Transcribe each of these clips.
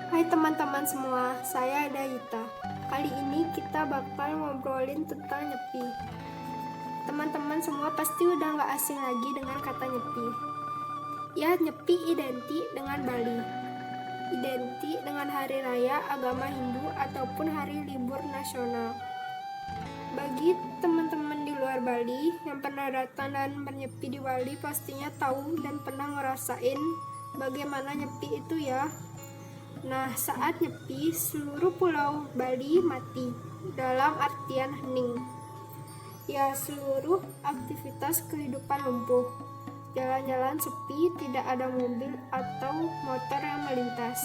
Hai teman-teman semua, saya Dayita. Kali ini kita bakal ngobrolin tentang nyepi. Teman-teman semua pasti udah gak asing lagi dengan kata nyepi. Ya, nyepi identik dengan Bali. Identik dengan hari raya agama Hindu ataupun hari libur nasional. Bagi teman-teman di luar Bali yang pernah datang dan bernyepi di Bali pastinya tahu dan pernah ngerasain bagaimana nyepi itu ya. Nah, saat nyepi, seluruh pulau Bali mati, dalam artian hening. Ya, seluruh aktivitas kehidupan lumpuh. Jalan-jalan sepi, tidak ada mobil atau motor yang melintas.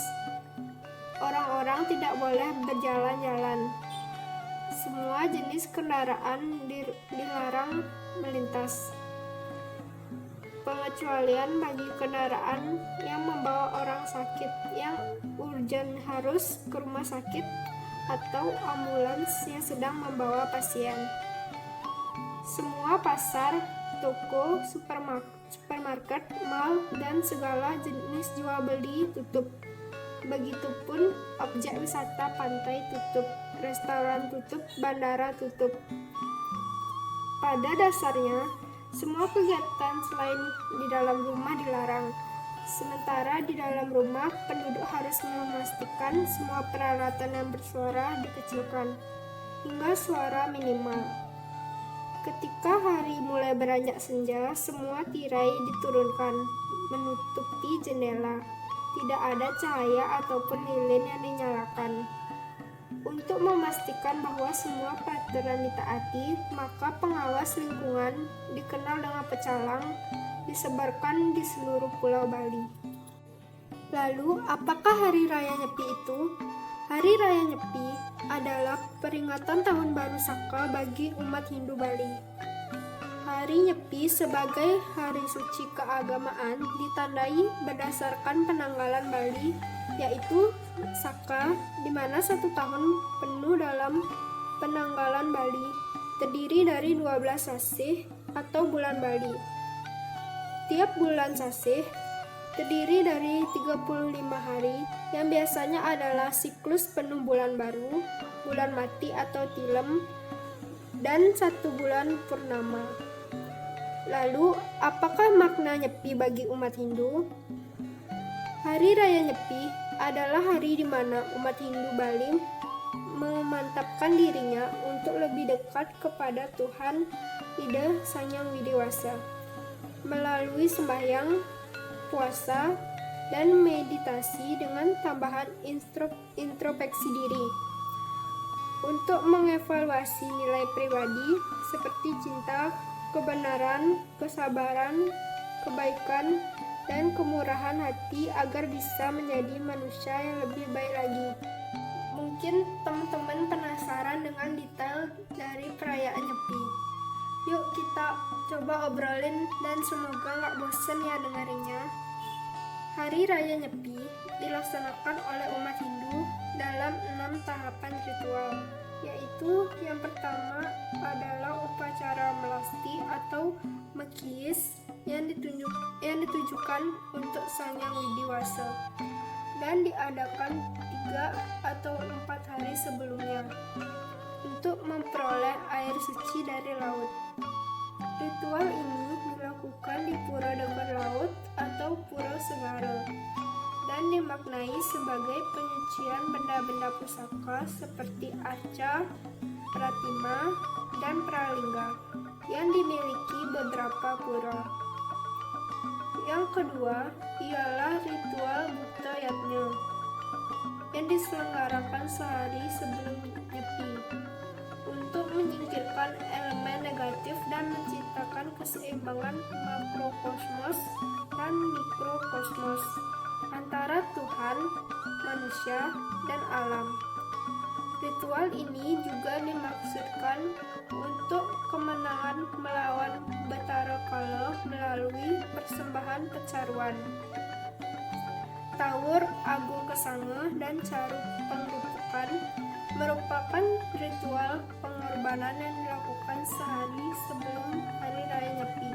Orang-orang tidak boleh berjalan-jalan. Semua jenis kendaraan dilarang melintas. Pengecualian bagi kendaraan yang membawa orang sakit yang urgent harus ke rumah sakit atau ambulans yang sedang membawa pasien. Semua pasar, toko, supermarket, mal, dan segala jenis jual beli tutup. Begitupun objek wisata pantai tutup, restoran tutup, bandara tutup. Pada dasarnya, semua kegiatan selain di dalam rumah dilarang. Sementara di dalam rumah, penduduk harus memastikan semua peralatan yang bersuara dikecilkan, hingga suara minimal. Ketika hari mulai beranjak senja, semua tirai diturunkan, menutupi jendela. Tidak ada cahaya ataupun lilin yang dinyalakan. Untuk memastikan bahwa semua peraturan ditaati, maka pengawas lingkungan, dikenal dengan pecalang, disebarkan di seluruh pulau Bali. Lalu, apakah Hari Raya Nyepi itu? Hari Raya Nyepi adalah peringatan Tahun Baru Saka bagi umat Hindu Bali. Hari Nyepi sebagai hari suci keagamaan ditandai berdasarkan penanggalan Bali, yaitu Saka, di mana 1 tahun penuh dalam penanggalan Bali terdiri dari 12 sasih atau bulan Bali. Tiap bulan sasih terdiri dari 35 hari yang biasanya adalah siklus penuh bulan baru, bulan mati atau tilem, dan 1 bulan purnama. Lalu, apakah makna Nyepi bagi umat Hindu? Hari Raya Nyepi adalah hari di mana umat Hindu Bali memantapkan dirinya untuk lebih dekat kepada Tuhan Ida Sang Hyang Widi-Wasa melalui sembahyang, puasa, dan meditasi dengan tambahan introspeksi diri untuk mengevaluasi nilai pribadi seperti cinta, kebenaran, kesabaran, kebaikan, dan kemurahan hati agar bisa menjadi manusia yang lebih baik lagi. Mungkin teman-teman penasaran dengan detail dari perayaan Nyepi. Yuk kita coba obrolin dan semoga gak bosen ya dengerinnya. Hari Raya Nyepi dilaksanakan oleh umat Hindu dalam 6 tahapan ritual, yaitu yang pertama adalah upacara melasti atau mekis yang ditujukan untuk Sang Hyang Widi-Wasa dan diadakan 3 atau 4 hari sebelumnya untuk memperoleh air suci dari laut. Ritual ini dilakukan di Pura Degan Laut atau Pura Segara dan dimaknai sebagai penyucian benda-benda pusaka seperti arca, pratima, dan pralingga yang dimiliki beberapa pura. Yang kedua ialah ritual Buta Yatnya yang diselenggarakan sehari sebelum Nyepi untuk menyingkirkan elemen negatif dan menciptakan keseimbangan makrokosmos dan mikrokosmos antara Tuhan, manusia, dan alam. Ritual ini juga dimaksudkan untuk kemenangan melawan Batara Kala melalui persembahan pecaruan, Tawur Agung Kesanga, dan Caruk Pengrupukan merupakan ritual pengorbanan yang dilakukan sehari sebelum Hari Raya Nyepi.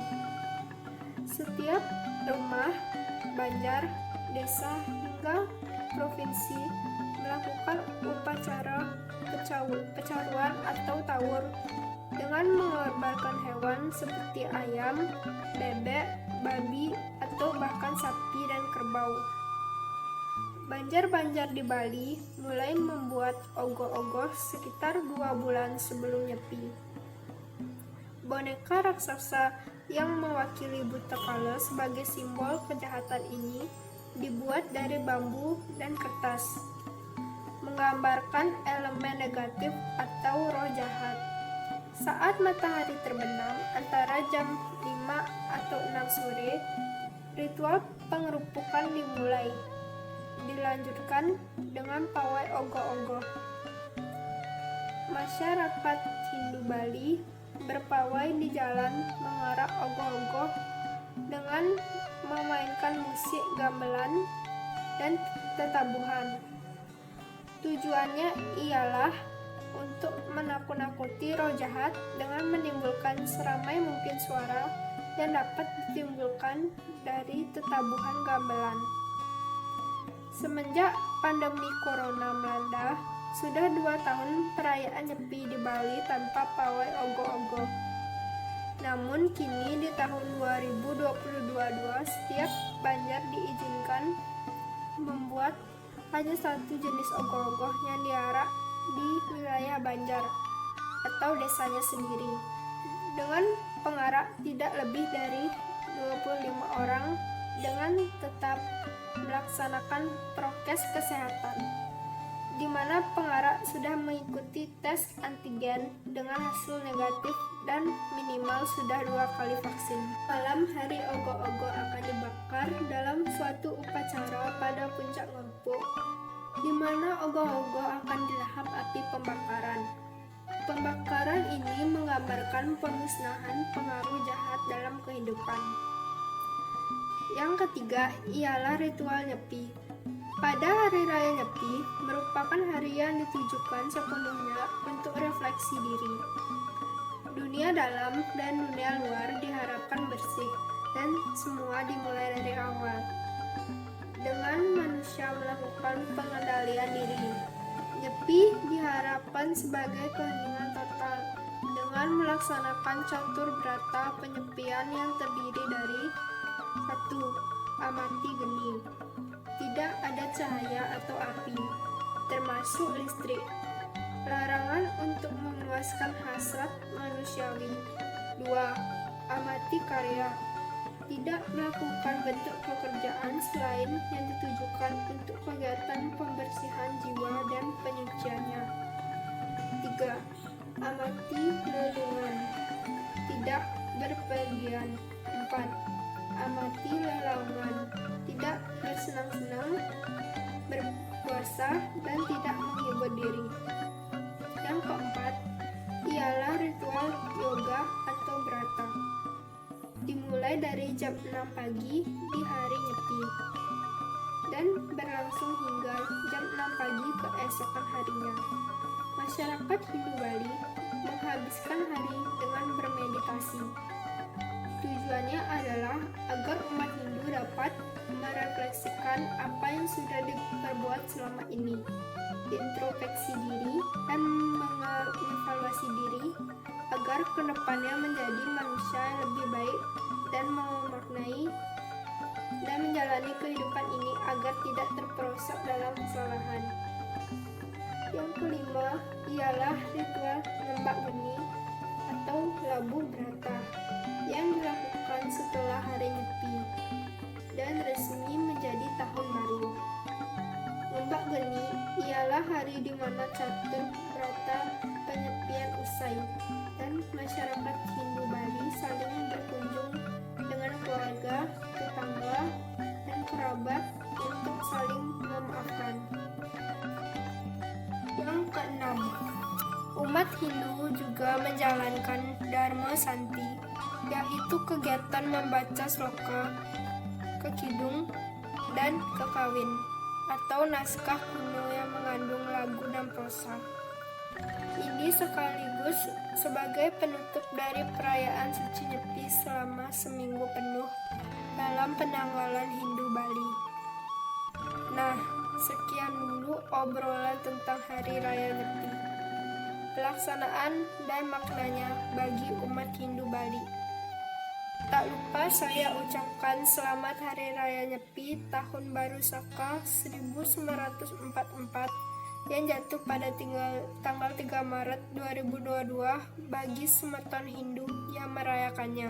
Setiap rumah, banjar, desa, hingga provinsi melakukan upacara pecaruan atau tawur dengan mengorbankan hewan seperti ayam, bebek, babi, atau bahkan sapi dan kerbau. Banjar-banjar di Bali mulai membuat ogoh-ogoh sekitar 2 bulan sebelum Nyepi. Boneka raksasa yang mewakili buta kala sebagai simbol kejahatan ini dibuat dari bambu dan kertas, menggambarkan elemen negatif atau roh jahat. Saat matahari terbenam antara jam 5 atau 6 sore, ritual pengerupukan dimulai. Dilanjutkan dengan pawai ogoh-ogoh. Masyarakat Hindu Bali berpawai di jalan mengarak ogoh-ogoh dengan memainkan musik gamelan dan tetabuhan. Tujuannya ialah untuk menakut-nakuti roh jahat dengan menimbulkan seramai mungkin suara yang dapat ditimbulkan dari tetabuhan gamelan. Semenjak pandemi corona melanda, sudah 2 tahun perayaan Nyepi di Bali tanpa pawai ogoh-ogoh. Namun kini di tahun 2022 setiap banjar diizinkan membuat hanya satu jenis ogoh-ogoh yang diarak di wilayah Banjar atau desanya sendiri, dengan pengarak tidak lebih dari 25 orang dengan tetap melaksanakan prokes kesehatan, di mana pengarak sudah mengikuti tes antigen dengan hasil negatif dan minimal sudah 2 kali vaksin. Malam hari ogoh-ogoh akan dibakar dalam suatu upacara pada puncak Ngempuk, di mana ogoh-ogoh akan dilahap api pembakaran. Pembakaran ini menggambarkan pemusnahan pengaruh jahat dalam kehidupan. Yang ketiga ialah ritual Nyepi. Pada hari raya Nyepi merupakan hari yang ditujukan sepenuhnya untuk refleksi diri. Dunia dalam dan dunia luar diharapkan bersih dan semua dimulai dari awal. Dengan manusia melakukan pengendalian diri, Nyepi diharapkan sebagai keheningan total dengan melaksanakan catur berata penyepian yang terdiri dari 1. Amati geni. Tidak ada cahaya atau api, termasuk listrik. Larangan untuk memuaskan hasrat manusiawi. 2. Amati karya. Tidak melakukan bentuk pekerjaan selain yang ditujukan untuk kegiatan pembersihan jiwa dan penyuciannya. 3. Amati lelungan. Tidak berpergian. 4. Amati lelaungan. Tidak bersenang-senang, berpuasa, dan tidak menghibur diri. Yang keempat ialah ritual yoga atau brata. Dimulai dari jam 6 pagi di hari Nyepi dan berlangsung hingga jam 6 pagi keesokan harinya. Masyarakat Hindu Bali menghabiskan hari dengan bermeditasi. Tujuannya adalah agar umat Hindu dapat merefleksikan apa yang sudah diperbuat selama ini, introspeksi diri, dan mengevaluasi diri agar kedepannya menjadi manusia yang lebih baik dan memaknai dan menjalani kehidupan ini agar tidak terperosok dalam kesalahan. Yang kelima ialah ritual lembak geni atau labuh brata yang dilakukan setelah hari Nyepi dan resmi menjadi tahun baru. Lembak geni ialah hari di mana catur berata penyepian usai dan masyarakat Hindu Bali saling berkunjung dengan keluarga, tetangga, dan kerabat untuk saling memaafkan. Yang keenam, umat Hindu juga menjalankan Dharma Santi, yaitu kegiatan membaca sloka, kekidung, dan kekawin, atau naskah kuno yang mengandung lagu dan prosa. Ini sekaligus sebagai penutup dari perayaan suci Nyepi selama seminggu penuh dalam penanggalan Hindu Bali. Nah, sekian dulu obrolan tentang Hari Raya Nyepi, pelaksanaan dan maknanya bagi umat Hindu Bali. Tak lupa saya ucapkan selamat Hari Raya Nyepi Tahun Baru Saka 1944 yang jatuh pada tanggal 3 Maret 2022 bagi semeton Hindu yang merayakannya.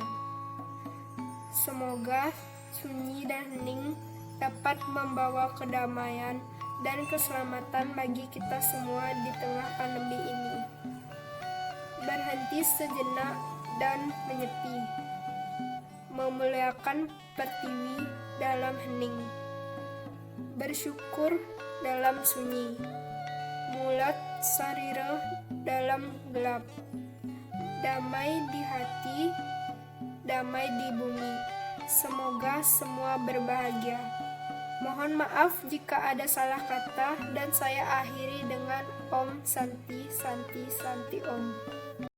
Semoga sunyi dan hening dapat membawa kedamaian dan keselamatan bagi kita semua di tengah pandemi ini. Berhenti sejenak dan menyepi, memuliakan pertiwi dalam hening, bersyukur dalam sunyi, mulat sarira dalam gelap, damai di hati, damai di bumi. Semoga semua berbahagia. Mohon maaf jika ada salah kata dan saya akhiri dengan Om Santi Santi Santi Om.